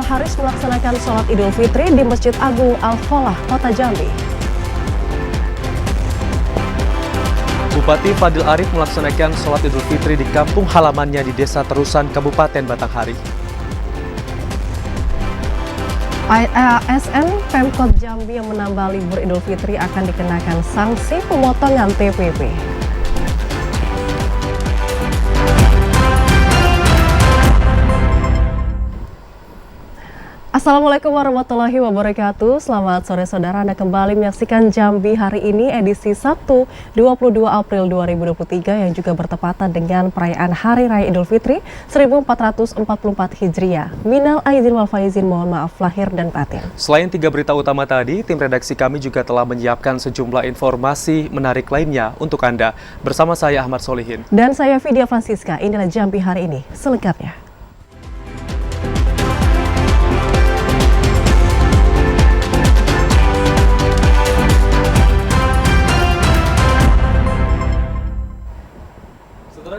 Al-Haris melaksanakan sholat Idul Fitri di Masjid Agung Al-Falah, Kota Jambi. Bupati Fadil Arif melaksanakan sholat Idul Fitri di kampung halamannya di Desa Terusan, Kabupaten Batanghari. ASN Pemkot Jambi yang menambah libur Idul Fitri akan dikenakan sanksi pemotongan TPP. Assalamualaikum warahmatullahi wabarakatuh. Selamat sore saudara, Anda kembali menyaksikan Jambi hari ini edisi Sabtu 22 April 2023 yang juga bertepatan dengan perayaan Hari Raya Idul Fitri 1444 Hijriah. Minal aidin wal faizin, mohon maaf lahir dan batin. Selain 3 berita utama tadi, tim redaksi kami juga telah menyiapkan sejumlah informasi menarik lainnya untuk Anda. Bersama saya Ahmad Solihin. Dan saya Vidya Francisca, inilah Jambi hari ini selengkapnya.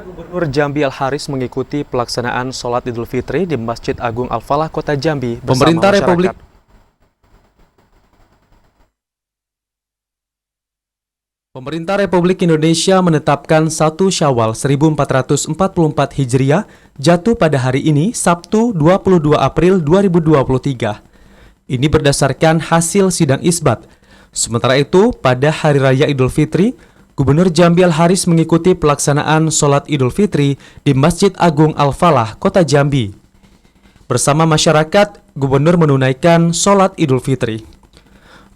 Gubernur Jambi Al-Haris mengikuti pelaksanaan sholat Idul Fitri di Masjid Agung Al-Falah, Kota Jambi bersama masyarakat. Pemerintah Republik Indonesia menetapkan 1 Syawal 1444 Hijriah jatuh pada hari ini, Sabtu 22 April 2023. Ini berdasarkan hasil sidang isbat. Sementara itu, pada Hari Raya Idul Fitri, Gubernur Jambi Al-Haris mengikuti pelaksanaan sholat Idul Fitri di Masjid Agung Al-Falah, Kota Jambi. Bersama masyarakat, Gubernur menunaikan sholat Idul Fitri.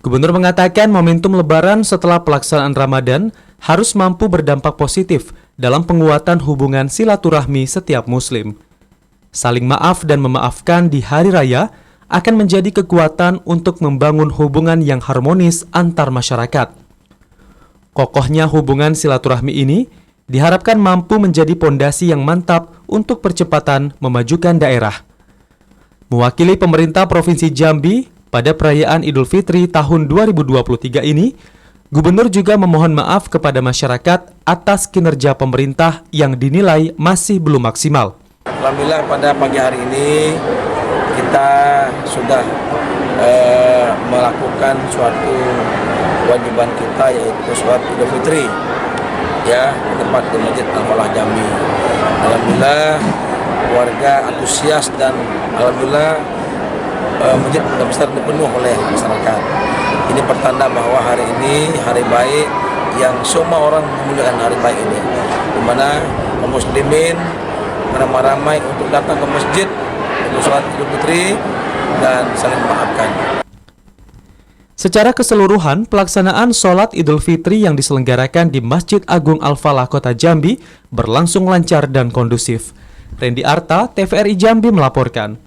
Gubernur mengatakan momentum Lebaran setelah pelaksanaan Ramadan harus mampu berdampak positif dalam penguatan hubungan silaturahmi setiap Muslim. Saling maaf dan memaafkan di Hari Raya akan menjadi kekuatan untuk membangun hubungan yang harmonis antar masyarakat. Kokohnya hubungan silaturahmi ini diharapkan mampu menjadi pondasi yang mantap untuk percepatan memajukan daerah. Mewakili pemerintah Provinsi Jambi pada perayaan Idul Fitri tahun 2023 ini, Gubernur juga memohon maaf kepada masyarakat atas kinerja pemerintah yang dinilai masih belum maksimal. Alhamdulillah pada pagi hari ini kita sudah melakukan suatu kewajiban kita, yaitu sholat Idul Fitri ya, di tempat di Masjid Al-Falah Jambi. Alhamdulillah warga antusias dan alhamdulillah masjid besar dipenuh oleh masyarakat. Ini pertanda bahwa hari ini hari baik yang semua orang memuliakan hari baik ini, di mana kaum muslimin ramai-ramai untuk datang ke masjid untuk sholat Idul Fitri dan saling memaafkan. Secara keseluruhan, pelaksanaan sholat Idul Fitri yang diselenggarakan di Masjid Agung Al-Falah, Kota Jambi berlangsung lancar dan kondusif. Randy Arta, TVRI Jambi melaporkan.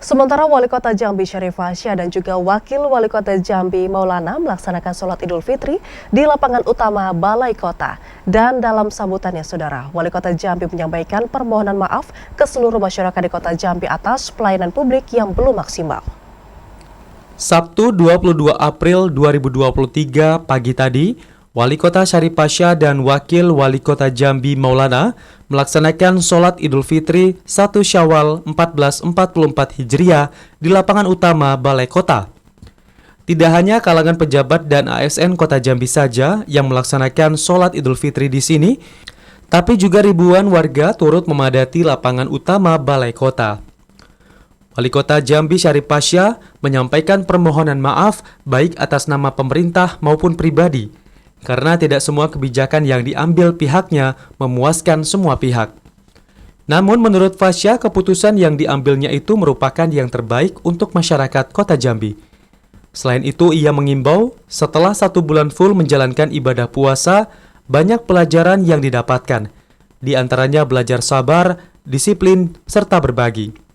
Sementara Wali Kota Jambi Syarif Fasya dan juga Wakil Wali Kota Jambi Maulana melaksanakan sholat Idul Fitri di lapangan utama Balai Kota. Dan dalam sambutannya saudara, Wali Kota Jambi menyampaikan permohonan maaf ke seluruh masyarakat di Kota Jambi atas pelayanan publik yang belum maksimal. Sabtu 22 April 2023 pagi tadi, Wali Kota Syarif Fasya dan Wakil Wali Kota Jambi Maulana melaksanakan sholat Idul Fitri 1 Syawal 1444 Hijriah di lapangan utama Balai Kota. Tidak hanya kalangan pejabat dan ASN Kota Jambi saja yang melaksanakan sholat Idul Fitri di sini, tapi juga ribuan warga turut memadati lapangan utama Balai Kota. Wali Kota Jambi Syarif Fasya menyampaikan permohonan maaf baik atas nama pemerintah maupun pribadi, karena tidak semua kebijakan yang diambil pihaknya memuaskan semua pihak. Namun menurut Fasya, keputusan yang diambilnya itu merupakan yang terbaik untuk masyarakat Kota Jambi. Selain itu, ia mengimbau setelah 1 bulan full menjalankan ibadah puasa, banyak pelajaran yang didapatkan, di antaranya belajar sabar, disiplin, serta berbagi.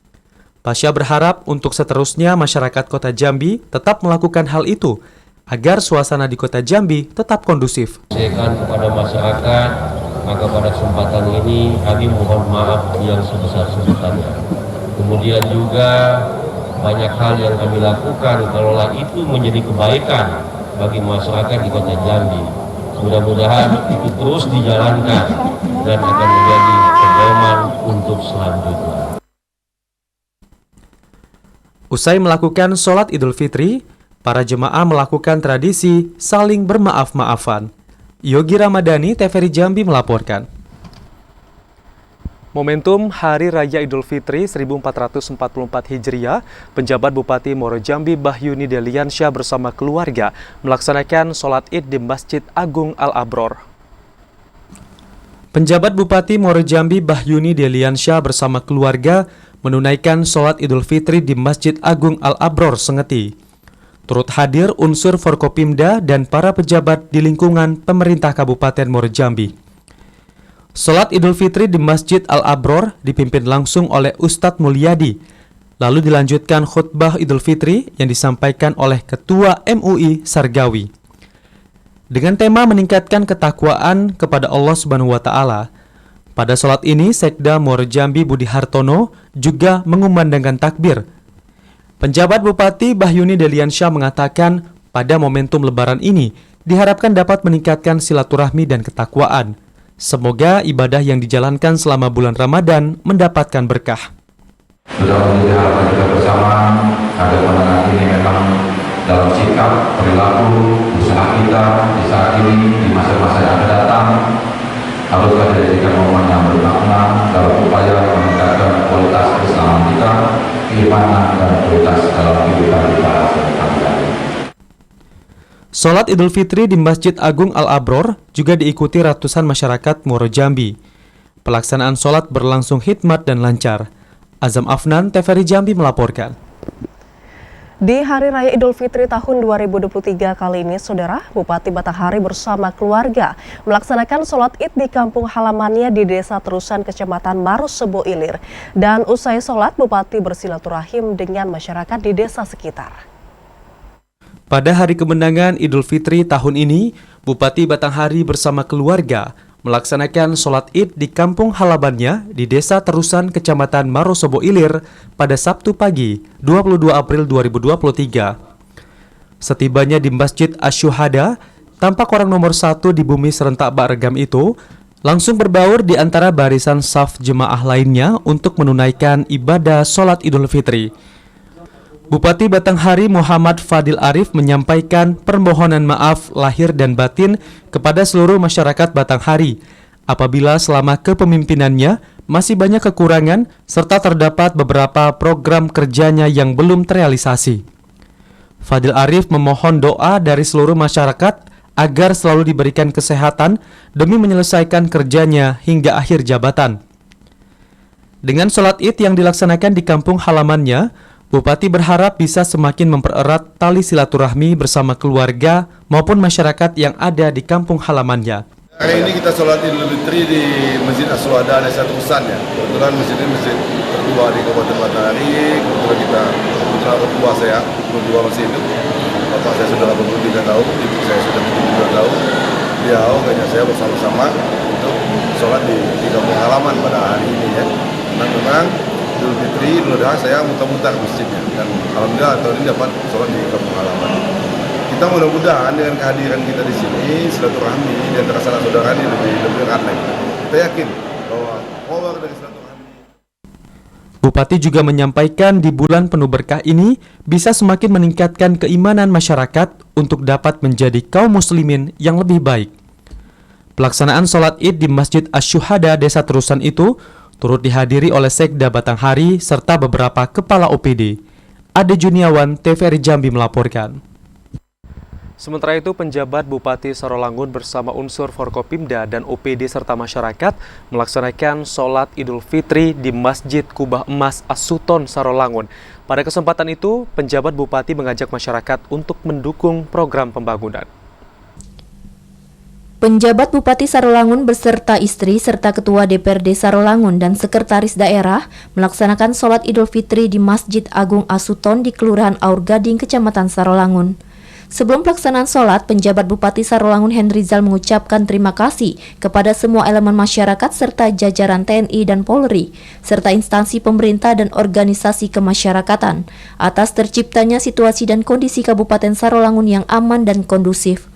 Fasya berharap untuk seterusnya masyarakat Kota Jambi tetap melakukan hal itu agar suasana di Kota Jambi tetap kondusif. Kepada masyarakat, maka pada kesempatan ini kami mohon maaf yang sebesar-besarnya. Kemudian juga banyak hal yang kami lakukan, kalaulah itu menjadi kebaikan bagi masyarakat di Kota Jambi. Mudah-mudahan itu terus dijalankan dan akan menjadi pedoman untuk selanjutnya. Usai melakukan sholat Idul Fitri, para jemaah melakukan tradisi saling bermaaf-maafan. Yogi Ramadhani, TVRI Jambi melaporkan. Momentum Hari Raya Idul Fitri 1444 Hijriah, penjabat Bupati Muaro Jambi Bahyuni Deliansyah bersama keluarga melaksanakan sholat Id di Masjid Agung Al-Abror. Penjabat Bupati Muaro Jambi Bahyuni Deliansyah bersama keluarga menunaikan sholat Idul Fitri di Masjid Agung Al-Abror Sengeti. Turut hadir unsur Forkopimda dan para pejabat di lingkungan pemerintah Kabupaten Muaro Jambi. Sholat Idul Fitri di Masjid Al-Abror dipimpin langsung oleh Ustadz Mulyadi. Lalu dilanjutkan khutbah Idul Fitri yang disampaikan oleh Ketua MUI Sargawi. Dengan tema meningkatkan ketakwaan kepada Allah Subhanahu wa Ta'ala. Pada sholat ini, Sekda Muaro Jambi Budi Hartono juga mengumandangkan takbir. Penjabat Bupati Bahyuni Deliansyah mengatakan pada momentum Lebaran ini diharapkan dapat meningkatkan silaturahmi dan ketakwaan. Semoga ibadah yang dijalankan selama bulan Ramadan mendapatkan berkah. Sudah menjadi harapan kita bersama agar pandangan ini memang dalam sikap, perilaku, usaha kita di saat ini, di masa-masa yang akan datang, haruslah dijadikan momen yang bermakna dalam upaya meningkatkan kualitas keislaman kita, keimanan dan kualitas dalam kehidupan kita sehari-hari. Sholat Idul Fitri di Masjid Agung Al-Abror juga diikuti ratusan masyarakat Muaro Jambi. Pelaksanaan sholat berlangsung hikmat dan lancar. Azam Afnan, TVRI Jambi melaporkan. Di Hari Raya Idul Fitri tahun 2023 kali ini, Saudara, Bupati Batanghari bersama keluarga melaksanakan sholat Id di kampung halamannya di Desa Terusan, Kecamatan Marosebo Ilir. Dan usai sholat, Bupati bersilaturahim dengan masyarakat di desa sekitar. Pada hari kemenangan Idul Fitri tahun ini, Bupati Batanghari bersama keluarga melaksanakan sholat Id di kampung halamannya di Desa Terusan, Kecamatan Marosebo Ilir pada Sabtu pagi, 22 April 2023. Setibanya di Masjid Asy-Syuhada, tampak orang nomor 1 di bumi serentak Baregam itu langsung berbaur di antara barisan saf jemaah lainnya untuk menunaikan ibadah sholat Idul Fitri. Bupati Batanghari Muhammad Fadil Arif menyampaikan permohonan maaf lahir dan batin kepada seluruh masyarakat Batanghari apabila selama kepemimpinannya masih banyak kekurangan serta terdapat beberapa program kerjanya yang belum terrealisasi. Fadil Arif memohon doa dari seluruh masyarakat agar selalu diberikan kesehatan demi menyelesaikan kerjanya hingga akhir jabatan. Dengan sholat Id yang dilaksanakan di kampung halamannya, Bupati berharap bisa semakin mempererat tali silaturahmi bersama keluarga maupun masyarakat yang ada di kampung halamannya. Hari ini kita sholat Idul Fitri di Masjid Asy-Syuhada Desa Terusan ya. Kebetulan masjid ini masjid tertua di Kabupaten Batanghari. Kebetulan orang tua saya berdua masih hidup. Bapak saya sudah 83 tahun, ibu saya sudah 72 tahun. Beliau kayaknya saya bersama-sama untuk sholat di kampung halaman pada hari ini ya. Memang Idul Fitri, Idul Adha saya muter-muter masjidnya dan alhamdulillah tahun ini dapat sholat di kampung halaman. Kita mudah-mudahan dengan kehadiran kita di sini silaturahmi di antara sanak saudara ini lebih erat lagi. Kita yakin bahwa power dari silaturahmi. Bupati juga menyampaikan di bulan penuh berkah ini bisa semakin meningkatkan keimanan masyarakat untuk dapat menjadi kaum muslimin yang lebih baik. Pelaksanaan sholat Id di Masjid Asy-Syuhada Desa Terusan itu turut dihadiri oleh Sekda Batanghari serta beberapa kepala OPD. Ade Juniawan, TVRI Jambi melaporkan. Sementara itu, penjabat Bupati Sarolangun bersama unsur Forkopimda dan OPD serta masyarakat melaksanakan sholat Idul Fitri di Masjid Kubah Emas As-Suton Sarolangun. Pada kesempatan itu, penjabat Bupati mengajak masyarakat untuk mendukung program pembangunan. Penjabat Bupati Sarolangun beserta istri serta Ketua DPRD Sarolangun dan Sekretaris Daerah melaksanakan sholat Idul Fitri di Masjid Agung As-Suton di Kelurahan Aur Gading, Kecamatan Sarolangun. Sebelum pelaksanaan sholat, penjabat Bupati Sarolangun Henrizal mengucapkan terima kasih kepada semua elemen masyarakat serta jajaran TNI dan Polri, serta instansi pemerintah dan organisasi kemasyarakatan atas terciptanya situasi dan kondisi Kabupaten Sarolangun yang aman dan kondusif.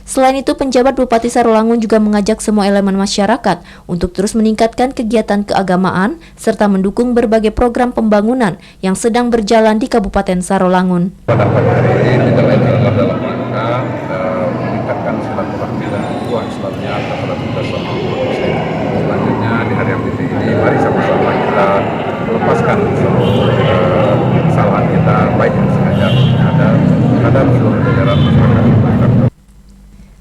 Selain itu, penjabat Bupati Sarolangun juga mengajak semua elemen masyarakat untuk terus meningkatkan kegiatan keagamaan serta mendukung berbagai program pembangunan yang sedang berjalan di Kabupaten Sarolangun. Pada pagi hari ini kita lakukan dalam rangka meningkatkan silaturahmi dan hubungan Islamnya antara kita sama umat Muslim. Selanjutnya di hari yang penting ini mari sama-sama kita lepaskan seluruh kesalahan kita, baik yang sengaja ada terhadap seluruh jajaran masyarakat.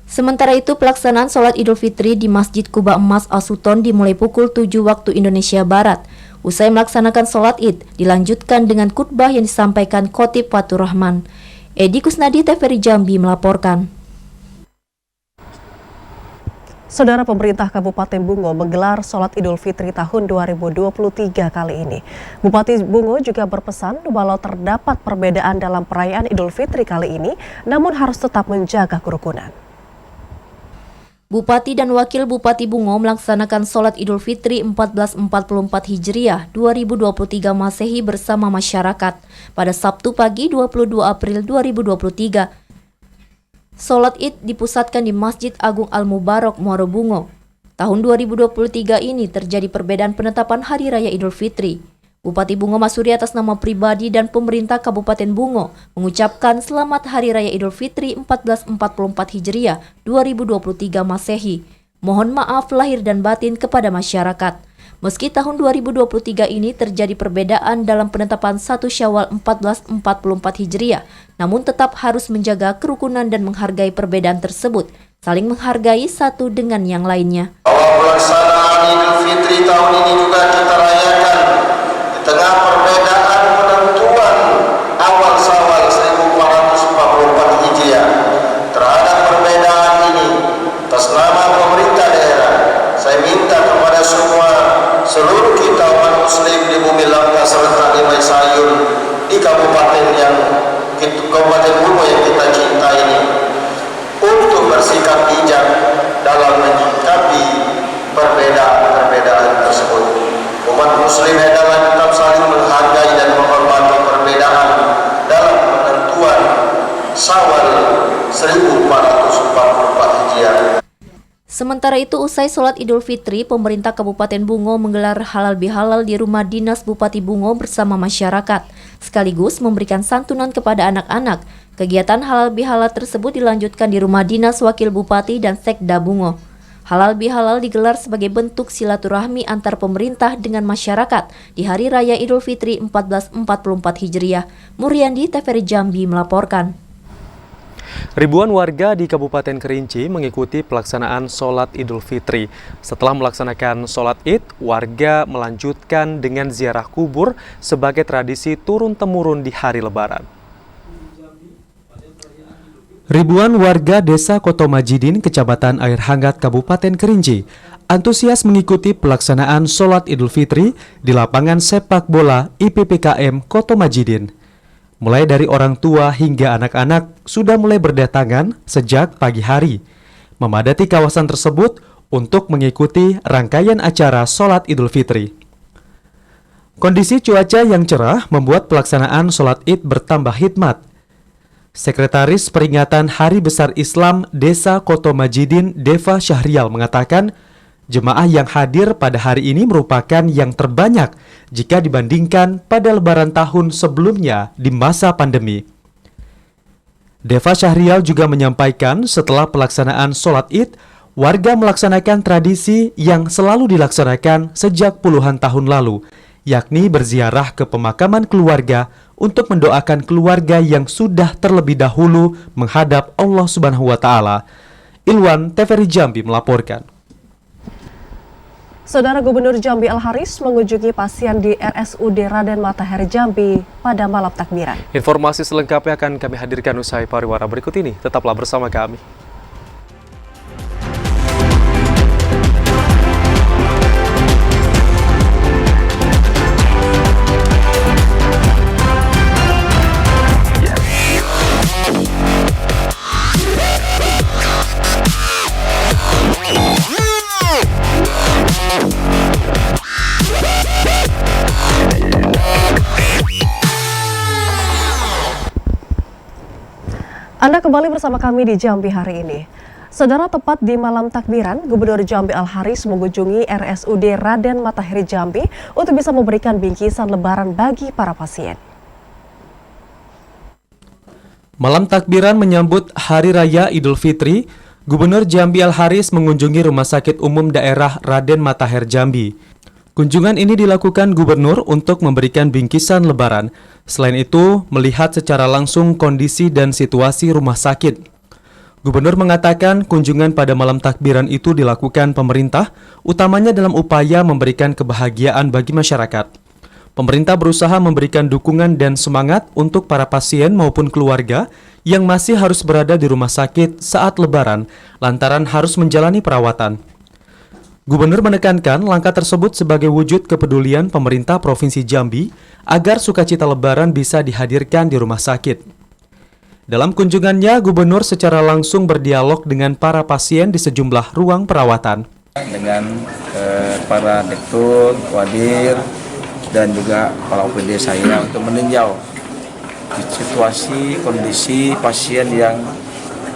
Sementara itu, pelaksanaan sholat Idul Fitri di Masjid Kuba Emas Asuton dimulai pukul 7 waktu Indonesia Barat. Usai melaksanakan sholat Id, dilanjutkan dengan khutbah yang disampaikan Khotib Fatur Rahman. Edi Kusnadi, TVRI Jambi melaporkan. Saudara, pemerintah Kabupaten Bungo menggelar sholat Idul Fitri tahun 2023 kali ini. Bupati Bungo juga berpesan walau terdapat perbedaan dalam perayaan Idul Fitri kali ini, namun harus tetap menjaga kerukunan. Bupati dan Wakil Bupati Bungo melaksanakan sholat Idul Fitri 1444 Hijriah 2023 Masehi bersama masyarakat pada Sabtu pagi 22 April 2023. Sholat Id dipusatkan di Masjid Agung Al-Mubarak, Muaro Bungo. Tahun 2023 ini terjadi perbedaan penetapan Hari Raya Idul Fitri. Bupati Bungo Masuri atas nama pribadi dan pemerintah Kabupaten Bungo mengucapkan selamat Hari Raya Idul Fitri 1444 Hijriah 2023 Masehi. Mohon maaf lahir dan batin kepada masyarakat. Meski tahun 2023 ini terjadi perbedaan dalam penetapan 1 Syawal 1444 Hijriah, namun tetap harus menjaga kerukunan dan menghargai perbedaan tersebut, saling menghargai satu dengan yang lainnya. Bahwa pelaksanaan Idul Fitri tahun ini juga kita rayakan di tengah perbedaan penentuan awal Syawal 1444 Hijriah. Terhadap perbedaan ini, atas nama pemerintah daerah, saya minta kepada seluruh kita umat Muslim di bumi Langka serta di Maisayun di Kabupaten Bungo yang kita cinta ini untuk bersikap bijak dalam menyikapi perbedaan tersebut. Umat Muslim adalah tetap saling menghargai dan menghormati perbedaan dalam penentuan Syawal 1444 Hijriah. Sementara itu, usai sholat Idul Fitri, pemerintah Kabupaten Bungo menggelar halal bihalal di rumah dinas Bupati Bungo bersama masyarakat, sekaligus memberikan santunan kepada anak-anak. Kegiatan halal bihalal tersebut dilanjutkan di rumah dinas Wakil Bupati dan Sekda Bungo. Halal bihalal digelar sebagai bentuk silaturahmi antar pemerintah dengan masyarakat di Hari Raya Idul Fitri 1444 Hijriah. Muriandi, TVRI Jambi melaporkan. Ribuan warga di Kabupaten Kerinci mengikuti pelaksanaan sholat Idul Fitri. Setelah melaksanakan sholat Id, warga melanjutkan dengan ziarah kubur sebagai tradisi turun-temurun di hari Lebaran. Ribuan warga Desa Kotomajidin, Kecamatan Air Hangat, Kabupaten Kerinci, antusias mengikuti pelaksanaan sholat Idul Fitri di lapangan sepak bola IPPKM Kotomajidin. Mulai dari orang tua hingga anak-anak sudah mulai berdatangan sejak pagi hari, memadati kawasan tersebut untuk mengikuti rangkaian acara sholat Idul Fitri. Kondisi cuaca yang cerah membuat pelaksanaan sholat Id bertambah hikmat. Sekretaris Peringatan Hari Besar Islam Desa Kotomajidin, Deva Syahrial, mengatakan jemaah yang hadir pada hari ini merupakan yang terbanyak jika dibandingkan pada Lebaran tahun sebelumnya di masa pandemi. Deva Syahrial juga menyampaikan setelah pelaksanaan sholat Id, warga melaksanakan tradisi yang selalu dilaksanakan sejak puluhan tahun lalu, yakni berziarah ke pemakaman keluarga untuk mendoakan keluarga yang sudah terlebih dahulu menghadap Allah Subhanahu wa Ta'ala. Ilwan, TVRI Jambi melaporkan. Saudara Gubernur Jambi Al-Haris mengunjungi pasien di RSUD Raden Matahari Jambi pada malam takbiran. Informasi selengkapnya akan kami hadirkan usai pariwara berikut ini. Tetaplah bersama kami. Anda kembali bersama kami di Jambi hari ini. Saudara, tepat di malam takbiran, Gubernur Jambi Al-Haris mengunjungi RSUD Raden Matahir Jambi untuk bisa memberikan bingkisan lebaran bagi para pasien. Malam takbiran menyambut Hari Raya Idul Fitri, Gubernur Jambi Al-Haris mengunjungi Rumah Sakit Umum Daerah Raden Matahir Jambi. Kunjungan ini dilakukan Gubernur untuk memberikan bingkisan lebaran. Selain itu, melihat secara langsung kondisi dan situasi rumah sakit. Gubernur mengatakan kunjungan pada malam takbiran itu dilakukan pemerintah, utamanya dalam upaya memberikan kebahagiaan bagi masyarakat. Pemerintah berusaha memberikan dukungan dan semangat untuk para pasien maupun keluarga yang masih harus berada di rumah sakit saat lebaran, lantaran harus menjalani perawatan. Gubernur menekankan langkah tersebut sebagai wujud kepedulian pemerintah Provinsi Jambi agar sukacita lebaran bisa dihadirkan di rumah sakit. Dalam kunjungannya, Gubernur secara langsung berdialog dengan para pasien di sejumlah ruang perawatan. Dengan para direktur, wadir, dan juga kepala OPD saya untuk meninjau situasi, kondisi pasien yang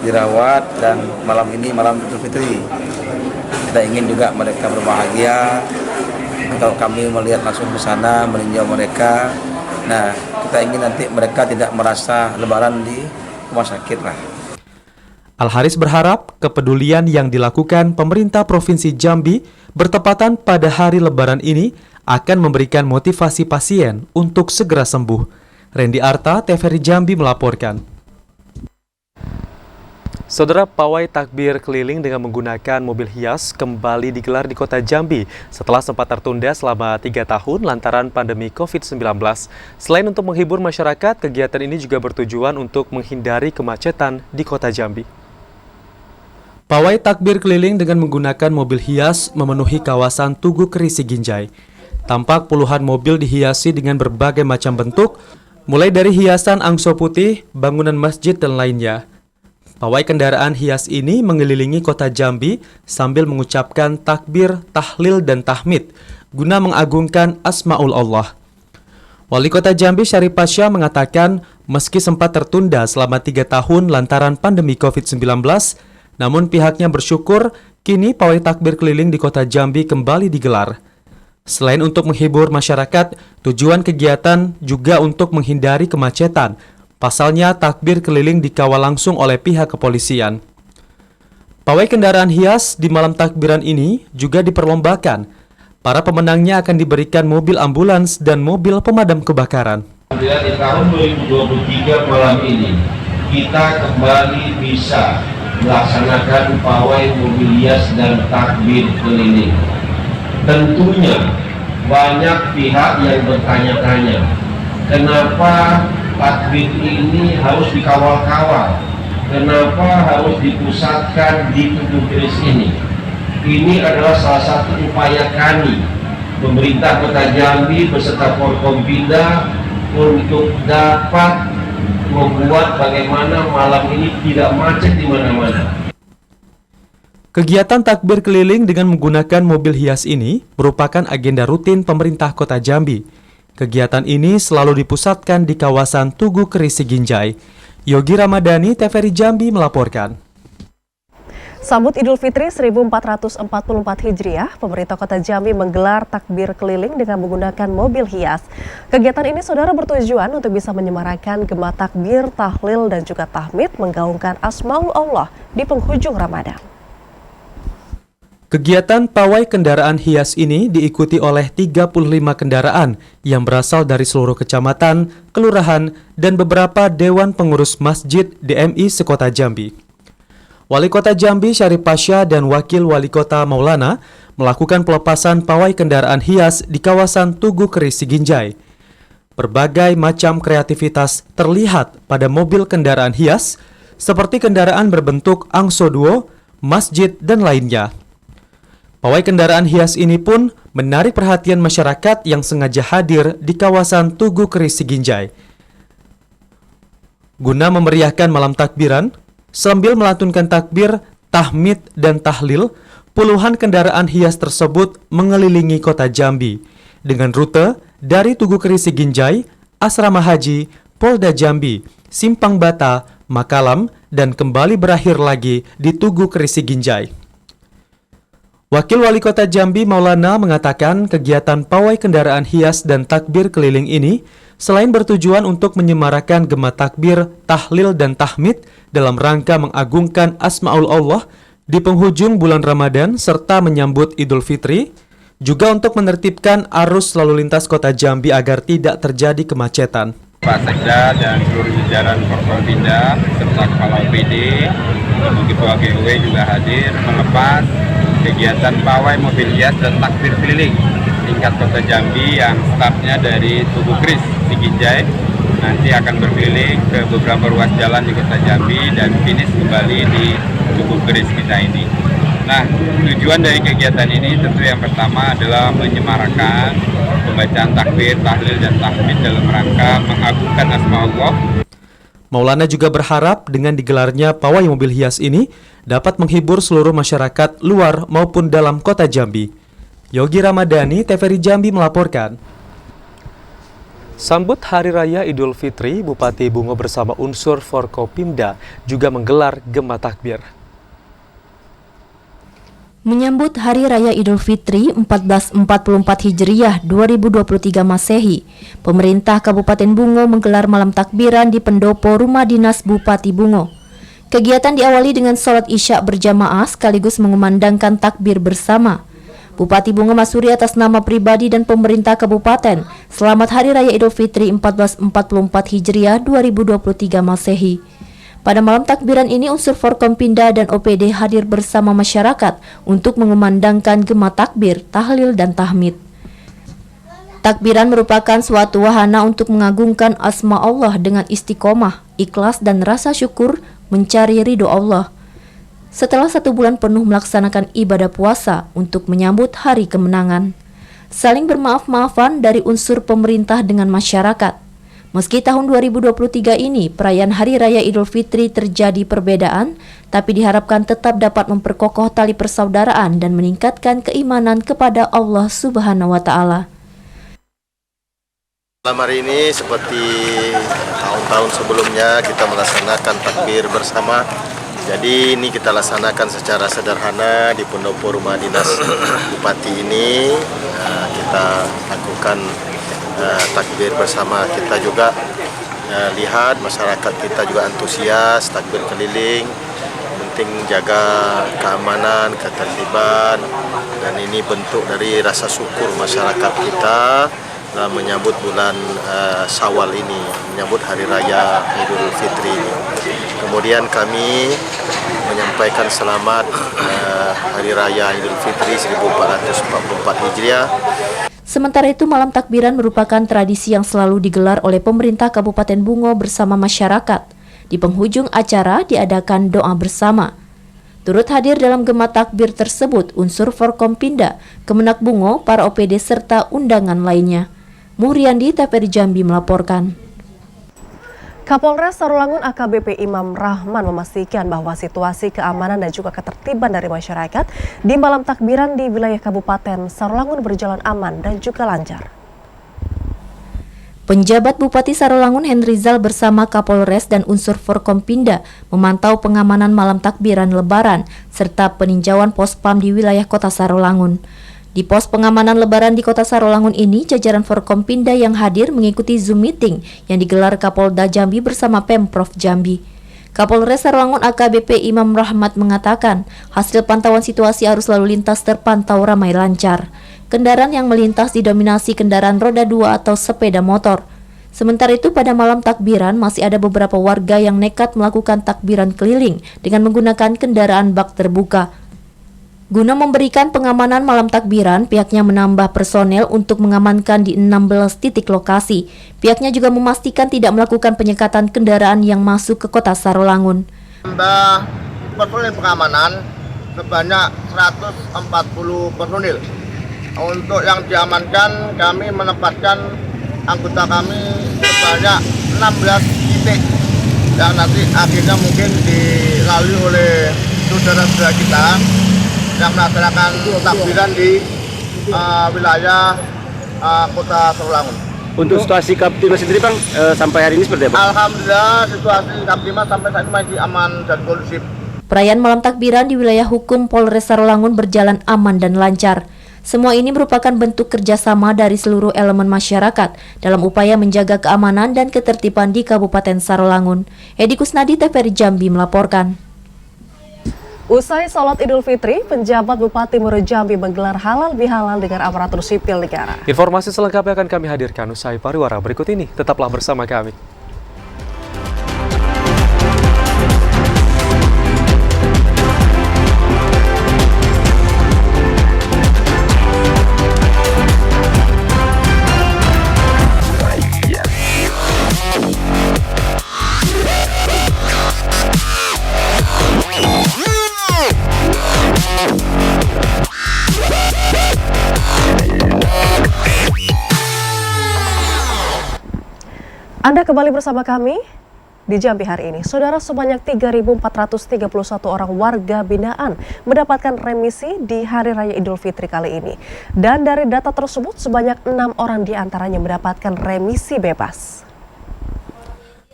dirawat dan malam ini malam Idul Fitri. Kita ingin juga mereka berbahagia. Kalau kami melihat langsung ke sana, meninjau mereka, nah kita ingin nanti mereka tidak merasa lebaran di rumah sakit lah. Al-Haris berharap kepedulian yang dilakukan pemerintah Provinsi Jambi bertepatan pada hari lebaran ini akan memberikan motivasi pasien untuk segera sembuh. Randy Arta, TVRI Jambi melaporkan. Saudara, pawai takbir keliling dengan menggunakan mobil hias kembali digelar di kota Jambi setelah sempat tertunda selama 3 tahun lantaran pandemi COVID-19. Selain untuk menghibur masyarakat, kegiatan ini juga bertujuan untuk menghindari kemacetan di kota Jambi. Pawai takbir keliling dengan menggunakan mobil hias memenuhi kawasan Tugu Kerisi Ginjai. Tampak puluhan mobil dihiasi dengan berbagai macam bentuk, mulai dari hiasan angso putih, bangunan masjid, dan lainnya. Pawai kendaraan hias ini mengelilingi kota Jambi sambil mengucapkan takbir, tahlil, dan tahmid guna mengagungkan Asmaul Allah. Wali Kota Jambi Syarif Pasha mengatakan meski sempat tertunda selama 3 tahun lantaran pandemi COVID-19, namun pihaknya bersyukur kini pawai takbir keliling di kota Jambi kembali digelar. Selain untuk menghibur masyarakat, tujuan kegiatan juga untuk menghindari kemacetan. Pasalnya, takbir keliling dikawal langsung oleh pihak kepolisian. Pawai kendaraan hias di malam takbiran ini juga diperlombakan. Para pemenangnya akan diberikan mobil ambulans dan mobil pemadam kebakaran. Di tahun 2023 malam ini, kita kembali bisa melaksanakan pawai mobil hias dan takbir keliling. Tentunya banyak pihak yang bertanya-tanya, kenapa takbir ini harus dikawal-kawal? Kenapa harus dipusatkan di Tugu Keris ini? Ini adalah salah satu upaya kami, pemerintah Kota Jambi beserta Forkompinda, untuk dapat membuat bagaimana malam ini tidak macet di mana-mana. Kegiatan takbir keliling dengan menggunakan mobil hias ini merupakan agenda rutin pemerintah Kota Jambi. Kegiatan ini selalu dipusatkan di kawasan Tugu Kerisi Ginjai. Yogi Ramadhani, TVRI Jambi melaporkan. Sambut Idul Fitri 1444 Hijriah, pemerintah Kota Jambi menggelar takbir keliling dengan menggunakan mobil hias. Kegiatan ini saudara bertujuan untuk bisa menyemarakan gema takbir, tahlil, dan juga tahmid menggaungkan Asmaul Allah di penghujung Ramadan. Kegiatan pawai kendaraan hias ini diikuti oleh 35 kendaraan yang berasal dari seluruh kecamatan, kelurahan, dan beberapa dewan pengurus masjid DMI sekota Jambi. Wali Kota Jambi Syarif Pasha dan Wakil Wali Kota Maulana melakukan pelepasan pawai kendaraan hias di kawasan Tugu Kerisi Ginjai. Berbagai macam kreativitas terlihat pada mobil kendaraan hias, seperti kendaraan berbentuk angso duo, masjid, dan lainnya. Pawai kendaraan hias ini pun menarik perhatian masyarakat yang sengaja hadir di kawasan Tugu Kerisi Ginjai. Guna memeriahkan malam takbiran, sambil melantunkan takbir, tahmid, dan tahlil, puluhan kendaraan hias tersebut mengelilingi kota Jambi dengan rute dari Tugu Kerisi Ginjai, Asrama Haji, Polda Jambi, Simpang Bata, Makalam, dan kembali berakhir lagi di Tugu Keris Siginjai. Wakil Wali Kota Jambi Maulana mengatakan kegiatan pawai kendaraan hias dan takbir keliling ini selain bertujuan untuk menyemarakan gema takbir, tahlil, dan tahmid dalam rangka mengagungkan Asmaul Allah di penghujung bulan Ramadan serta menyambut Idul Fitri, juga untuk menertibkan arus lalu lintas kota Jambi agar tidak terjadi kemacetan. Pak Sekda dan seluruh jajaran Forkompinda serta Kepala OPD, Ketua GW juga hadir melepas kegiatan pawai mobil hias dan takbir keliling tingkat kota Jambi yang startnya dari Tugu Keris Siginjai, nanti akan berkeliling ke beberapa ruas jalan di kota Jambi dan finish kembali di Tugu Keris kita ini. Nah, tujuan dari kegiatan ini tentu yang pertama adalah menyemarakan pembacaan takbir, tahlil, dan tahmid dalam rangka mengagungkan Asma Allah. Maulana juga berharap dengan digelarnya pawai mobil hias ini dapat menghibur seluruh masyarakat luar maupun dalam kota Jambi. Yogi Ramadhani, TVRI Jambi melaporkan. Sambut Hari Raya Idul Fitri, Bupati Bungo bersama unsur Forkopimda juga menggelar gema takbir. Menyambut Hari Raya Idul Fitri 1444 Hijriah 2023 Masehi, pemerintah Kabupaten Bungo menggelar malam takbiran di pendopo Rumah Dinas Bupati Bungo. Kegiatan diawali dengan sholat Isya berjamaah sekaligus mengumandangkan takbir bersama. Bupati Bungo Masuri atas nama pribadi dan pemerintah kabupaten, selamat Hari Raya Idul Fitri 1444 Hijriah 2023 Masehi. Pada malam takbiran ini unsur Forkompinda dan OPD hadir bersama masyarakat untuk mengumandangkan gema takbir, tahlil, dan tahmid. Takbiran merupakan suatu wahana untuk mengagungkan asma Allah dengan istiqomah, ikhlas, dan rasa syukur mencari ridho Allah. Setelah 1 bulan penuh melaksanakan ibadah puasa untuk menyambut hari kemenangan, saling bermaaf-maafan dari unsur pemerintah dengan masyarakat. Meski tahun 2023 ini perayaan Hari Raya Idul Fitri terjadi perbedaan, tapi diharapkan tetap dapat memperkokoh tali persaudaraan dan meningkatkan keimanan kepada Allah Subhanahu wa Ta'ala. Malam hari ini seperti tahun-tahun sebelumnya kita melaksanakan takbir bersama. Jadi ini kita laksanakan secara sederhana di pendopo Rumah Dinas Bupati ini. Kita lakukan takbir bersama. Kita juga lihat masyarakat kita juga antusias takbir keliling, penting jaga keamanan, ketertiban, dan ini bentuk dari rasa syukur masyarakat kita dalam menyambut bulan Syawal ini, menyambut Hari Raya Idul Fitri ini. Kemudian kami menyampaikan selamat Hari Raya Idul Fitri 1444 Hijriah. Sementara itu, malam takbiran merupakan tradisi yang selalu digelar oleh pemerintah Kabupaten Bungo bersama masyarakat. Di penghujung acara diadakan doa bersama. Turut hadir dalam gema takbir tersebut unsur Forkompinda, Kemenak Bungo, para OPD serta undangan lainnya. Muhriandi, TVRI Jambi melaporkan. Kapolres Sarolangun AKBP Imam Rahman memastikan bahwa situasi keamanan dan juga ketertiban dari masyarakat di malam takbiran di wilayah Kabupaten Sarolangun berjalan aman dan juga lancar. Penjabat Bupati Sarolangun Henrizal bersama Kapolres dan unsur Forkompinda memantau pengamanan malam takbiran Lebaran serta peninjauan pos PAM di wilayah Kota Sarolangun. Di pos pengamanan Lebaran di Kota Sarolangun ini, jajaran Forkompinda yang hadir mengikuti Zoom meeting yang digelar Kapolda Jambi bersama Pemprov Jambi. Kapolres Sarolangun AKBP Imam Rahmat mengatakan, hasil pantauan situasi arus lalu lintas terpantau ramai lancar. Kendaraan yang melintas didominasi kendaraan roda 2 atau sepeda motor. Sementara itu, pada malam takbiran masih ada beberapa warga yang nekat melakukan takbiran keliling dengan menggunakan kendaraan bak terbuka. Guna memberikan pengamanan malam takbiran, pihaknya menambah personel untuk mengamankan di 16 titik lokasi. Pihaknya juga memastikan tidak melakukan penyekatan kendaraan yang masuk ke Kota Sarolangun. Tambah personil pengamanan sebanyak 140 personil. Untuk yang diamankan, kami menempatkan anggota kami sebanyak 16 titik yang nanti akhirnya mungkin dilalui oleh saudara-saudara kita yang melaksanakan takbiran di wilayah Kota Sarolangun. Untuk situasi Kamtibmas sendiri Bang, sampai hari ini seperti apa? Alhamdulillah situasi Kamtibmas sampai saat ini masih aman dan kondusif. Perayaan malam takbiran di wilayah hukum Polres Sarolangun berjalan aman dan lancar. Semua ini merupakan bentuk kerjasama dari seluruh elemen masyarakat dalam upaya menjaga keamanan dan ketertiban di Kabupaten Sarolangun. Edi Kusnadi, TVRI Jambi melaporkan. Usai sholat Idul Fitri, penjabat Bupati Muaro Jambi menggelar halal bihalal dengan aparatur sipil negara. Informasi selengkapnya akan kami hadirkan usai pariwara berikut ini. Tetaplah bersama kami. Anda kembali bersama kami di Jambi hari ini. Saudara, sebanyak 3.431 orang warga binaan mendapatkan remisi di Hari Raya Idul Fitri kali ini. Dan dari data tersebut, sebanyak 6 orang diantaranya mendapatkan remisi bebas.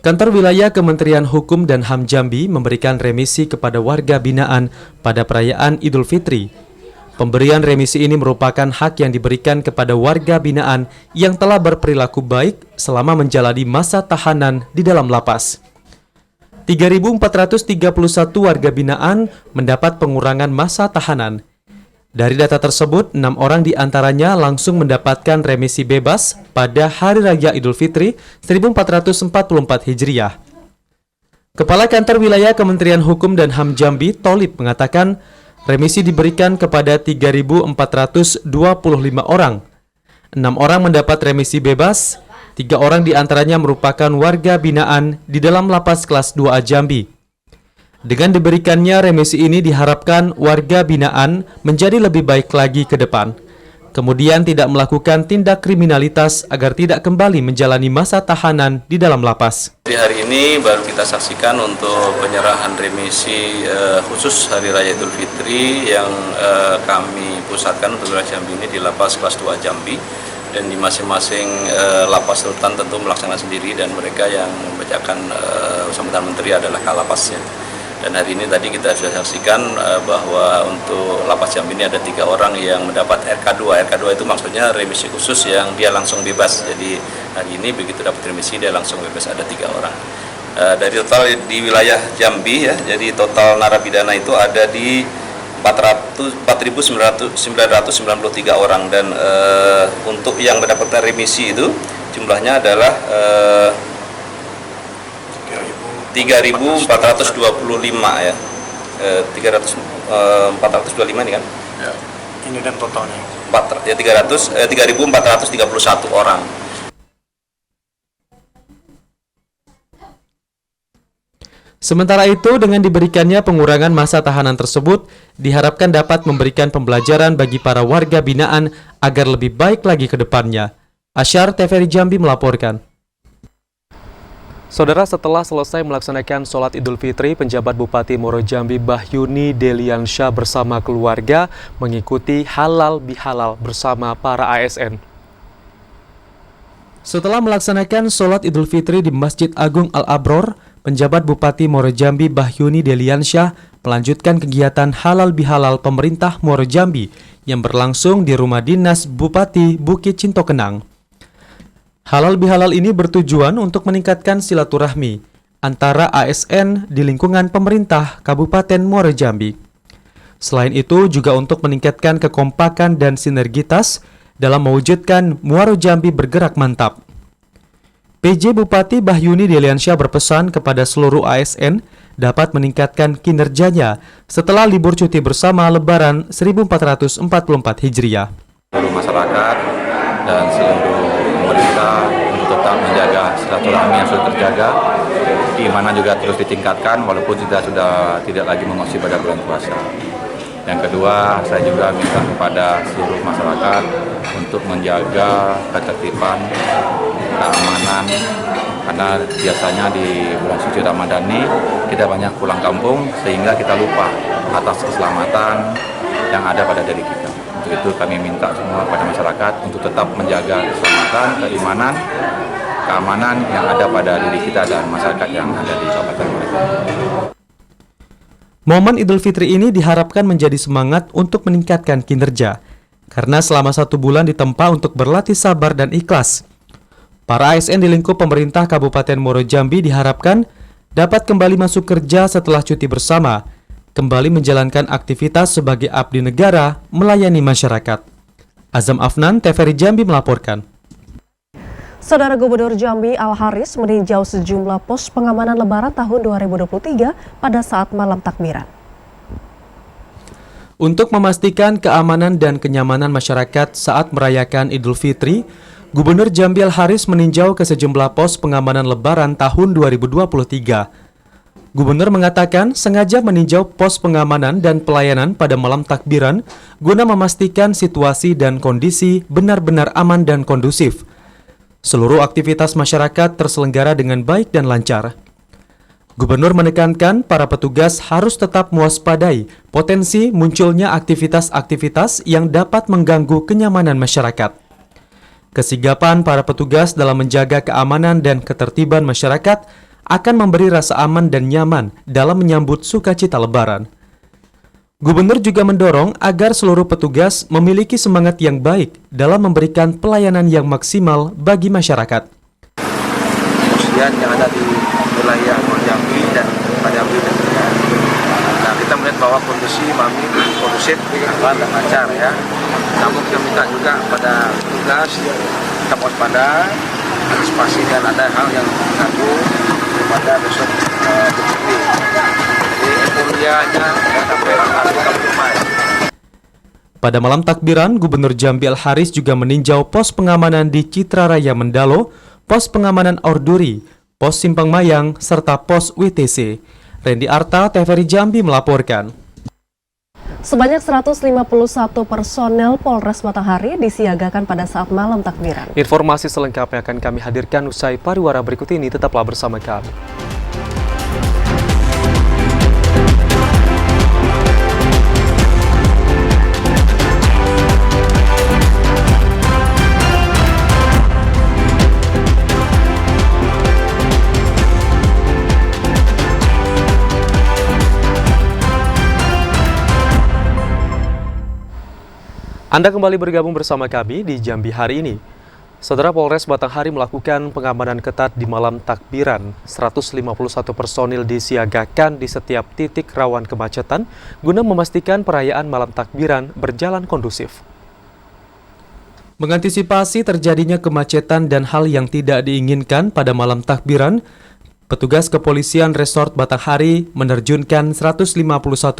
Kantor Wilayah Kementerian Hukum dan HAM Jambi memberikan remisi kepada warga binaan pada perayaan Idul Fitri. Pemberian remisi ini merupakan hak yang diberikan kepada warga binaan yang telah berperilaku baik selama menjalani masa tahanan di dalam lapas. 3.431 warga binaan mendapat pengurangan masa tahanan. Dari data tersebut, 6 orang diantaranya langsung mendapatkan remisi bebas pada Hari Raya Idul Fitri 1444 Hijriah. Kepala Kantor Wilayah Kementerian Hukum dan HAM Jambi, Tolib, mengatakan remisi diberikan kepada 3.425 orang. 6 orang mendapat remisi bebas, 3 orang diantaranya merupakan warga binaan di dalam lapas kelas 2A Jambi. Dengan diberikannya remisi ini diharapkan warga binaan menjadi lebih baik lagi ke depan. Kemudian tidak melakukan tindak kriminalitas agar tidak kembali menjalani masa tahanan di dalam lapas. Di hari ini baru kita saksikan untuk penyerahan remisi khusus Hari Raya Idul Fitri yang kami pusatkan untuk wilayah Jambi ini di lapas kelas 2 Jambi. Dan di masing-masing lapas sultan tentu melaksanakan sendiri dan mereka yang membacakan sambutan menteri adalah kalapasnya. Dan hari ini tadi kita sudah saksikan bahwa untuk lapas Jambi ini ada 3 orang yang mendapat RK2. RK2 itu maksudnya remisi khusus yang dia langsung bebas. Jadi hari ini begitu dapat remisi dia langsung bebas, ada 3 orang. Dari total di wilayah Jambi ya, jadi total narapidana itu ada di 4.993 orang dan untuk yang mendapatkan remisi itu jumlahnya adalah 3.425 ya, 425 ini kan? Ya. Ini dan totalnya. 3.431 orang. Sementara itu, dengan diberikannya pengurangan masa tahanan tersebut, diharapkan dapat memberikan pembelajaran bagi para warga binaan agar lebih baik lagi ke depannya. Asyar, TVRI Jambi melaporkan. Saudara, setelah selesai melaksanakan sholat Idul Fitri, penjabat Bupati Muaro Jambi Bahyuni Deliansyah bersama keluarga mengikuti halal bihalal bersama para ASN. Setelah melaksanakan sholat Idul Fitri di Masjid Agung Al-Abror, penjabat Bupati Muaro Jambi Bahyuni Deliansyah melanjutkan kegiatan halal bihalal pemerintah Muaro Jambi yang berlangsung di Rumah Dinas Bupati Bukit Cintokenang. Halal bihalal ini bertujuan untuk meningkatkan silaturahmi antara ASN di lingkungan pemerintah Kabupaten Muaro Jambi. Selain itu juga untuk meningkatkan kekompakan dan sinergitas dalam mewujudkan Muaro Jambi bergerak mantap. PJ Bupati Bahyuni Deliansyah berpesan kepada seluruh ASN dapat meningkatkan kinerjanya setelah libur cuti bersama Lebaran 1444 Hijriah. Seluruh masyarakat dan seluruh pemerintah untuk tetap menjaga silaturahmi yang sudah terjaga, keimanan juga terus ditingkatkan walaupun kita sudah tidak lagi memasuki pada bulan puasa. Yang kedua, saya juga minta kepada seluruh masyarakat untuk menjaga ketertiban, keamanan, karena biasanya di bulan suci Ramadan ini kita banyak pulang kampung sehingga kita lupa atas keselamatan yang ada pada diri kita. Untuk itu kami minta semua pada masyarakat untuk tetap menjaga keselamatan, keimanan, keamanan yang ada pada diri kita dan masyarakat yang ada di kabupaten mereka. Momen Idul Fitri ini diharapkan menjadi semangat untuk meningkatkan kinerja, karena selama 1 bulan ditempa untuk berlatih sabar dan ikhlas. Para ASN di lingkup pemerintah Kabupaten Muaro Jambi diharapkan dapat kembali masuk kerja setelah cuti bersama, kembali menjalankan aktivitas sebagai abdi negara melayani masyarakat. Azam Afnan, TVRI Jambi melaporkan. Saudara Gubernur Jambi Al Haris meninjau sejumlah pos pengamanan Lebaran tahun 2023 pada saat malam takbiran. Untuk memastikan keamanan dan kenyamanan masyarakat saat merayakan Idul Fitri, Gubernur Jambi Al Haris meninjau ke sejumlah pos pengamanan Lebaran tahun 2023. Gubernur mengatakan sengaja meninjau pos pengamanan dan pelayanan pada malam takbiran guna memastikan situasi dan kondisi benar-benar aman dan kondusif. Seluruh aktivitas masyarakat terselenggara dengan baik dan lancar. Gubernur menekankan para petugas harus tetap mewaspadai potensi munculnya aktivitas-aktivitas yang dapat mengganggu kenyamanan masyarakat. Kesigapan para petugas dalam menjaga keamanan dan ketertiban masyarakat akan memberi rasa aman dan nyaman dalam menyambut sukacita Lebaran. Gubernur juga mendorong agar seluruh petugas memiliki semangat yang baik dalam memberikan pelayanan yang maksimal bagi masyarakat. Kemudian yang ada di wilayah Muaro Jambi dan Jambi dan nah, kita melihat bahwa kondisi malam ini kondusif, aman dan lancar ya. Namun kita minta juga pada petugas tetap waspada, antisipasi dan ada hal yang mengganggu pada besok Fitri. Pada malam takbiran, Gubernur Jambi Al Haris juga meninjau pos pengamanan di Citra Raya Mendalo, pos pengamanan Orduri, pos Simpang Mayang, serta pos WTC. Randy Arta, TVRI Jambi melaporkan. Sebanyak 151 personel Polres Matahari disiagakan pada saat malam takbiran. Informasi selengkapnya akan kami hadirkan usai pariwara berikut ini, tetaplah bersama kami. Anda kembali bergabung bersama kami di Jambi hari ini. Saudara, Polres Batanghari melakukan pengamanan ketat di malam takbiran. 151 personil disiagakan di setiap titik rawan kemacetan guna memastikan perayaan malam takbiran berjalan kondusif. Mengantisipasi terjadinya kemacetan dan hal yang tidak diinginkan pada malam takbiran, petugas kepolisian Resort Batanghari menerjunkan 151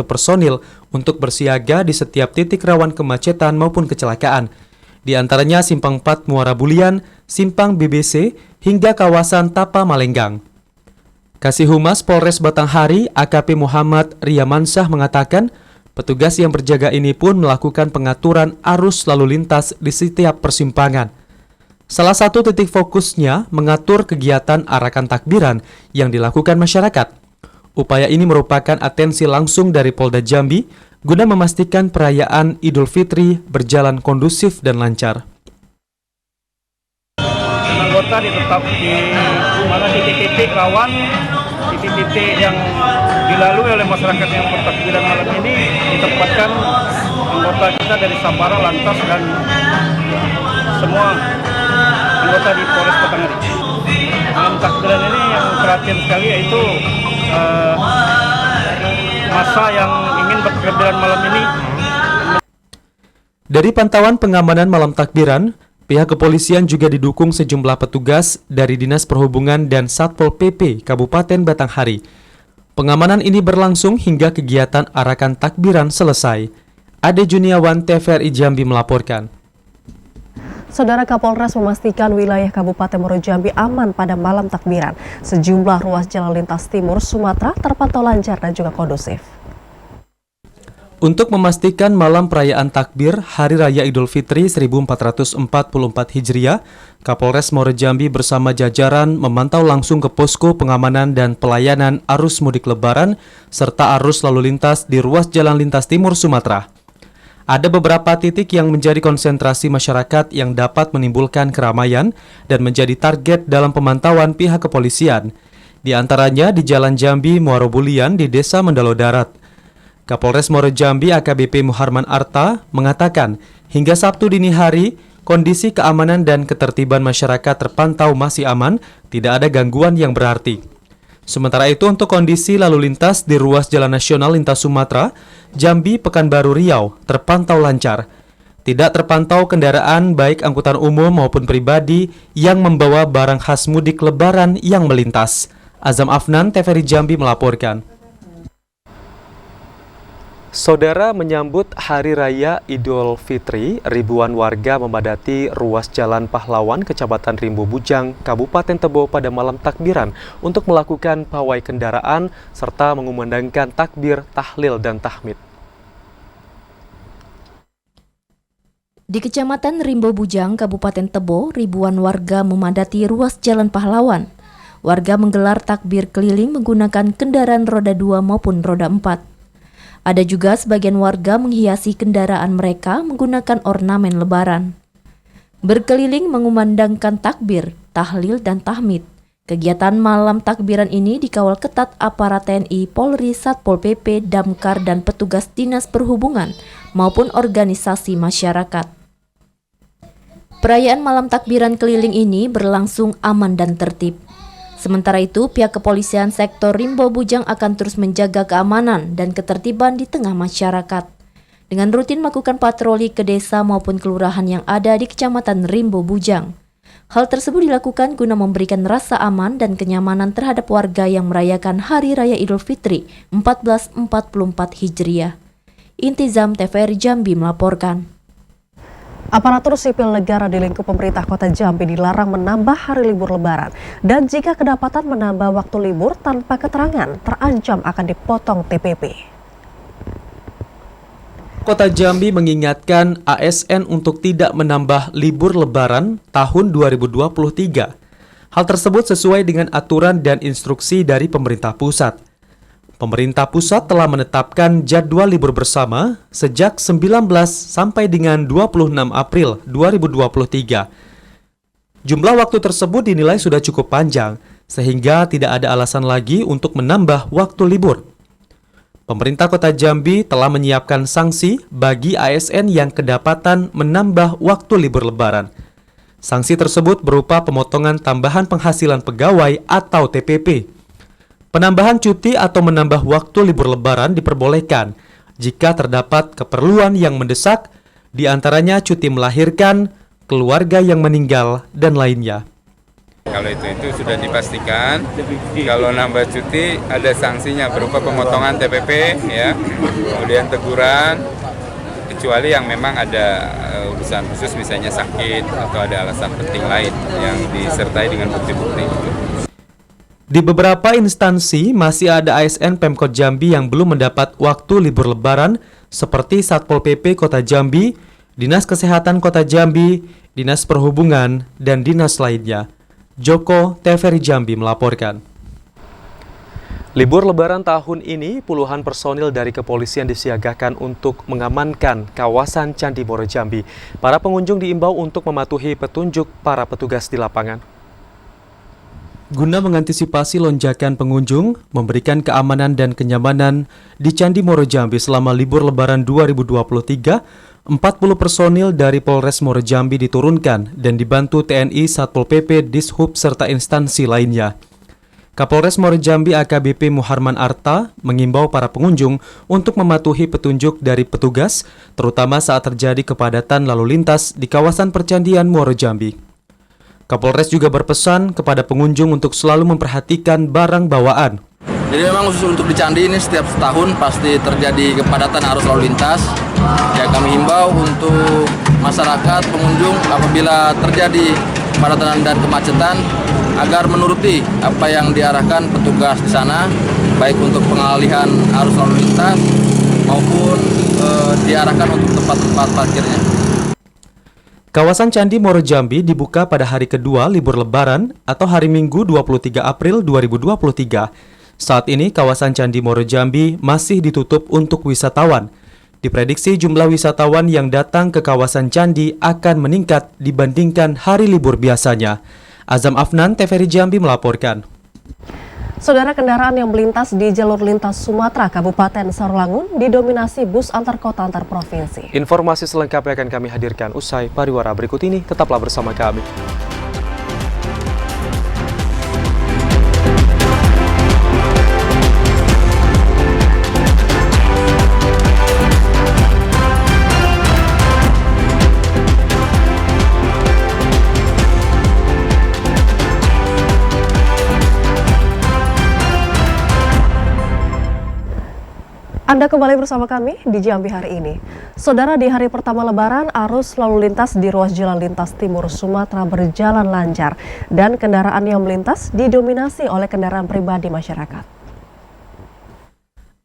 personil untuk bersiaga di setiap titik rawan kemacetan maupun kecelakaan. Di antaranya Simpang 4 Muara Bulian, Simpang BBC, hingga kawasan Tapa Malenggang. Kasih Humas Polres Batanghari, AKP Muhammad Riyamansah mengatakan, petugas yang berjaga ini pun melakukan pengaturan arus lalu lintas di setiap persimpangan. Salah satu titik fokusnya mengatur kegiatan arakan takbiran yang dilakukan masyarakat. Upaya ini merupakan atensi langsung dari Polda Jambi guna memastikan perayaan Idul Fitri berjalan kondusif dan lancar. Anggota ditetap di mana titik-titik rawan, titik-titik yang dilalui oleh masyarakat yang bertakbiran malam ini ditempatkan anggota kita dari Sabara, Lantas dan semua anggota di Polres Batanghari. Malam takbiran ini yang perhatian sekali yaitu masa yang ingin bertakbiran malam ini. Dari pantauan pengamanan malam takbiran, pihak kepolisian juga didukung sejumlah petugas dari Dinas Perhubungan dan Satpol PP Kabupaten Batanghari. Pengamanan ini berlangsung hingga kegiatan arakan takbiran selesai. Ade Juniawan, TVRI Jambi melaporkan. Saudara, Kapolres memastikan wilayah Kabupaten Muaro Jambi aman pada malam takbiran. Sejumlah ruas jalan lintas timur Sumatera terpantau lancar dan juga kondusif. Untuk memastikan malam perayaan takbir Hari Raya Idul Fitri 1444 Hijriah, Kapolres Muaro Jambi bersama jajaran memantau langsung ke posko pengamanan dan pelayanan arus mudik Lebaran serta arus lalu lintas di ruas jalan lintas timur Sumatera. Ada beberapa titik yang menjadi konsentrasi masyarakat yang dapat menimbulkan keramaian dan menjadi target dalam pemantauan pihak kepolisian. Di antaranya di Jalan Jambi Muaro Bulian di Desa Mendalo Darat. Kapolres Muaro Jambi AKBP Muharman Arta mengatakan, hingga Sabtu dini hari, kondisi keamanan dan ketertiban masyarakat terpantau masih aman, tidak ada gangguan yang berarti. Sementara itu untuk kondisi lalu lintas di ruas Jalan Nasional Lintas Sumatera, Jambi Pekanbaru Riau terpantau lancar. Tidak terpantau kendaraan baik angkutan umum maupun pribadi yang membawa barang khas mudik lebaran yang melintas. Azam Afnan, TVRI Jambi melaporkan. Saudara, menyambut Hari Raya Idul Fitri, ribuan warga memadati ruas Jalan Pahlawan, Kecamatan Rimbo Bujang, Kabupaten Tebo pada malam takbiran untuk melakukan pawai kendaraan serta mengumandangkan takbir, tahlil, dan tahmid. Di Kecamatan Rimbo Bujang, Kabupaten Tebo, ribuan warga memadati ruas Jalan Pahlawan. Warga menggelar takbir keliling menggunakan kendaraan roda 2 maupun roda 4. Ada juga sebagian warga menghiasi kendaraan mereka menggunakan ornamen lebaran. Berkeliling mengumandangkan takbir, tahlil, dan tahmid. Kegiatan malam takbiran ini dikawal ketat aparat TNI, Polri, Satpol PP, Damkar, dan petugas Dinas Perhubungan maupun organisasi masyarakat. Perayaan malam takbiran keliling ini berlangsung aman dan tertib. Sementara itu, pihak kepolisian sektor Rimbo Bujang akan terus menjaga keamanan dan ketertiban di tengah masyarakat. Dengan rutin melakukan patroli ke desa maupun kelurahan yang ada di Kecamatan Rimbo Bujang. Hal tersebut dilakukan guna memberikan rasa aman dan kenyamanan terhadap warga yang merayakan Hari Raya Idul Fitri 1444 Hijriah. Intizam TVRI Jambi melaporkan. Aparatur sipil negara di lingkup pemerintah Kota Jambi dilarang menambah hari libur lebaran. Dan jika kedapatan menambah waktu libur tanpa keterangan, terancam akan dipotong TPP. Kota Jambi mengingatkan ASN untuk tidak menambah libur lebaran tahun 2023. Hal tersebut sesuai dengan aturan dan instruksi dari pemerintah pusat. Pemerintah pusat telah menetapkan jadwal libur bersama sejak 19 sampai dengan 26 April 2023. Jumlah waktu tersebut dinilai sudah cukup panjang, sehingga tidak ada alasan lagi untuk menambah waktu libur. Pemerintah Kota Jambi telah menyiapkan sanksi bagi ASN yang kedapatan menambah waktu libur lebaran. Sanksi tersebut berupa pemotongan tambahan penghasilan pegawai atau TPP. Penambahan cuti atau menambah waktu libur lebaran diperbolehkan jika terdapat keperluan yang mendesak, di antaranya cuti melahirkan, keluarga yang meninggal, dan lainnya. Kalau itu sudah dipastikan, kalau nambah cuti ada sanksinya berupa pemotongan TPP, ya, kemudian teguran, kecuali yang memang ada urusan khusus misalnya sakit atau ada alasan penting lain yang disertai dengan bukti-bukti. Di beberapa instansi masih ada ASN Pemkot Jambi yang belum mendapat waktu libur lebaran seperti Satpol PP Kota Jambi, Dinas Kesehatan Kota Jambi, Dinas Perhubungan, dan dinas lainnya. Joko, TVRI Jambi melaporkan. Libur lebaran tahun ini, puluhan personil dari kepolisian disiagakan untuk mengamankan kawasan Candi Muaro Jambi. Para pengunjung diimbau untuk mematuhi petunjuk para petugas di lapangan. Guna mengantisipasi lonjakan pengunjung, memberikan keamanan dan kenyamanan di Candi Muaro Jambi selama libur lebaran 2023, 40 personil dari Polres Muaro Jambi diturunkan dan dibantu TNI, Satpol PP, Dishub, serta instansi lainnya. Kapolres Muaro Jambi AKBP Muharman Arta mengimbau para pengunjung untuk mematuhi petunjuk dari petugas, terutama saat terjadi kepadatan lalu lintas di kawasan percandian Muaro Jambi. Kapolres juga berpesan kepada pengunjung untuk selalu memperhatikan barang bawaan. Jadi memang khusus untuk di Candi ini setiap setahun pasti terjadi kepadatan arus lalu lintas. Ya, kami himbau untuk masyarakat, pengunjung apabila terjadi kepadatan dan kemacetan agar menuruti apa yang diarahkan petugas di sana, baik untuk pengalihan arus lalu lintas maupun diarahkan untuk tempat-tempat parkirnya. Kawasan Candi Muaro Jambi dibuka pada hari kedua libur lebaran atau hari Minggu 23 April 2023. Saat ini kawasan Candi Muaro Jambi masih ditutup untuk wisatawan. diprediksi jumlah wisatawan yang datang ke kawasan candi akan meningkat dibandingkan hari libur biasanya. Azam Afnan, TVRI Jambi melaporkan. Saudara, kendaraan yang melintas di jalur lintas Sumatera Kabupaten Sarolangun didominasi bus antar kota antar provinsi. Informasi selengkapnya akan kami hadirkan usai pariwara berikut ini. Tetaplah bersama kami. Anda kembali bersama kami di Jambi hari ini. Saudara, di hari pertama Lebaran, arus lalu lintas di ruas jalan lintas timur Sumatera berjalan lancar dan kendaraan yang melintas didominasi oleh kendaraan pribadi masyarakat.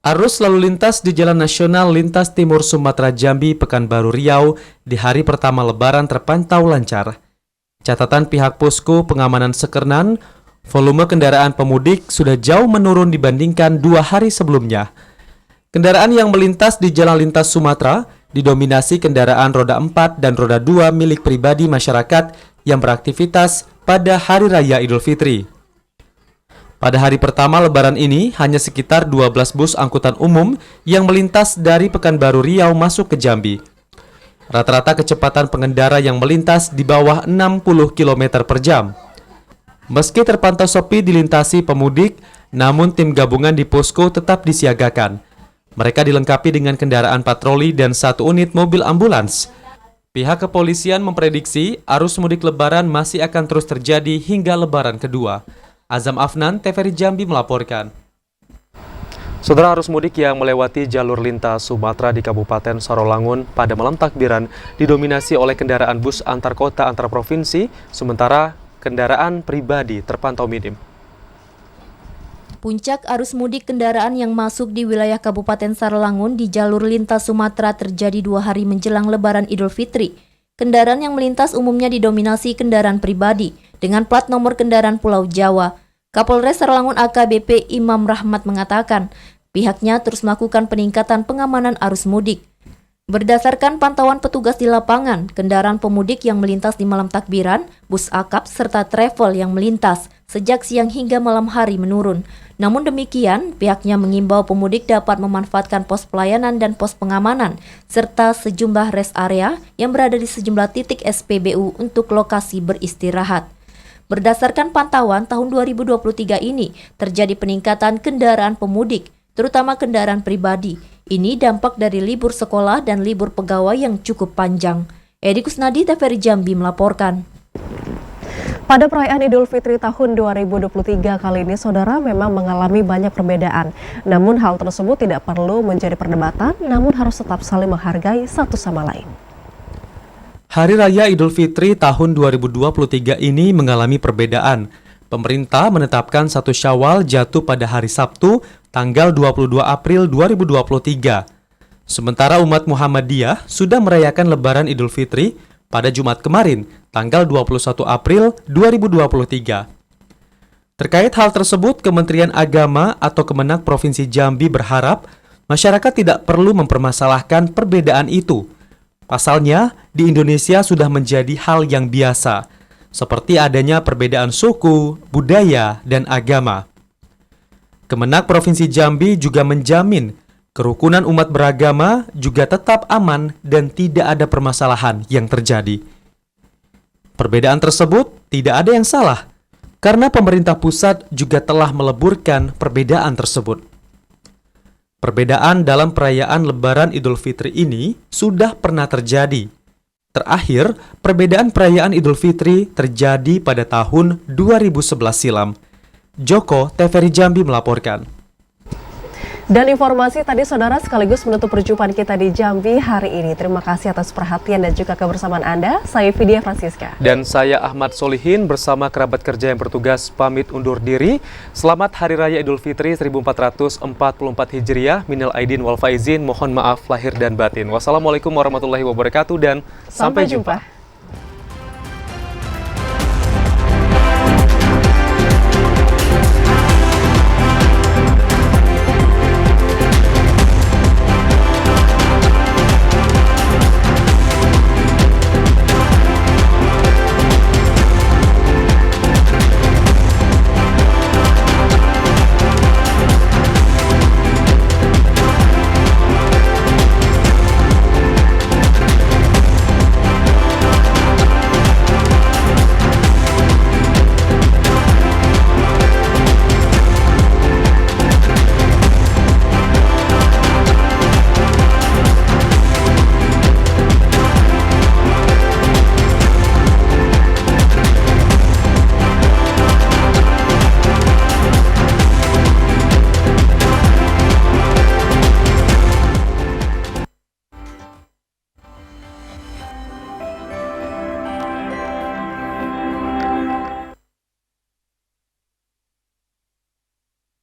Arus lalu lintas di Jalan Nasional Lintas Timur Sumatera Jambi Pekanbaru Riau di hari pertama Lebaran terpantau lancar. Catatan pihak posko pengamanan Sekernan, volume kendaraan pemudik sudah jauh menurun dibandingkan 2 hari sebelumnya. Kendaraan yang melintas di Jalan Lintas Sumatera didominasi kendaraan roda 4 dan roda 2 milik pribadi masyarakat yang beraktivitas pada Hari Raya Idul Fitri. Pada hari pertama Lebaran ini, hanya sekitar 12 bus angkutan umum yang melintas dari Pekanbaru Riau masuk ke Jambi. Rata-rata kecepatan pengendara yang melintas di bawah 60 km per jam. Meski terpantau sepi dilintasi pemudik, namun tim gabungan di posko tetap disiagakan. Mereka dilengkapi dengan kendaraan patroli dan 1 unit mobil ambulans. Pihak kepolisian memprediksi arus mudik Lebaran masih akan terus terjadi hingga Lebaran kedua. Azam Afnan, TVRI Jambi melaporkan. Saudara, arus mudik yang melewati jalur lintas Sumatera di Kabupaten Sarolangun pada malam takbiran didominasi oleh kendaraan bus antar kota antar provinsi, sementara kendaraan pribadi terpantau minim. Puncak arus mudik kendaraan yang masuk di wilayah Kabupaten Sarolangun di jalur lintas Sumatera terjadi 2 hari menjelang Lebaran Idul Fitri. Kendaraan yang melintas umumnya didominasi kendaraan pribadi dengan plat nomor kendaraan Pulau Jawa. Kapolres Sarolangun AKBP Imam Rahmat mengatakan, pihaknya terus melakukan peningkatan pengamanan arus mudik. Berdasarkan pantauan petugas di lapangan, kendaraan pemudik yang melintas di malam takbiran, bus akap serta travel yang melintas sejak siang hingga malam hari menurun. Namun demikian, pihaknya mengimbau pemudik dapat memanfaatkan pos pelayanan dan pos pengamanan, serta sejumlah rest area yang berada di sejumlah titik SPBU untuk lokasi beristirahat. Berdasarkan pantauan tahun 2023 ini, terjadi peningkatan kendaraan pemudik, terutama kendaraan pribadi. Ini dampak dari libur sekolah dan libur pegawai yang cukup panjang. Edi Kusnadi, TVRI Jambi melaporkan. Pada perayaan Idul Fitri tahun 2023 kali ini, saudara, memang mengalami banyak perbedaan. Namun hal tersebut tidak perlu menjadi perdebatan, namun harus tetap saling menghargai satu sama lain. Hari Raya Idul Fitri tahun 2023 ini mengalami perbedaan. Pemerintah menetapkan 1 Syawal jatuh pada hari Sabtu, tanggal 22 April 2023. Sementara umat Muhammadiyah sudah merayakan Lebaran Idul Fitri pada Jumat kemarin, tanggal 21 April 2023. Terkait hal tersebut, Kementerian Agama atau Kemenak Provinsi Jambi berharap masyarakat tidak perlu mempermasalahkan perbedaan itu. Pasalnya, di Indonesia sudah menjadi hal yang biasa, seperti adanya perbedaan suku, budaya, dan agama. Kemenak Provinsi Jambi juga menjamin kerukunan umat beragama juga tetap aman dan tidak ada permasalahan yang terjadi. Perbedaan tersebut tidak ada yang salah, karena pemerintah pusat juga telah meleburkan perbedaan tersebut. Perbedaan dalam perayaan Lebaran Idul Fitri ini sudah pernah terjadi. Terakhir, perbedaan perayaan Idul Fitri terjadi pada tahun 2011 silam. Joko, TVRI Jambi melaporkan. Dan informasi tadi, saudara, sekaligus menutup perjumpaan kita di Jambi hari ini. Terima kasih atas perhatian dan juga kebersamaan Anda. Saya Vidya Francisca. Dan saya Ahmad Solihin bersama kerabat kerja yang bertugas pamit undur diri. Selamat Hari Raya Idul Fitri 1444 Hijriah. Minal aidin wal faizin, mohon maaf lahir dan batin. Wassalamualaikum warahmatullahi wabarakatuh dan sampai jumpa.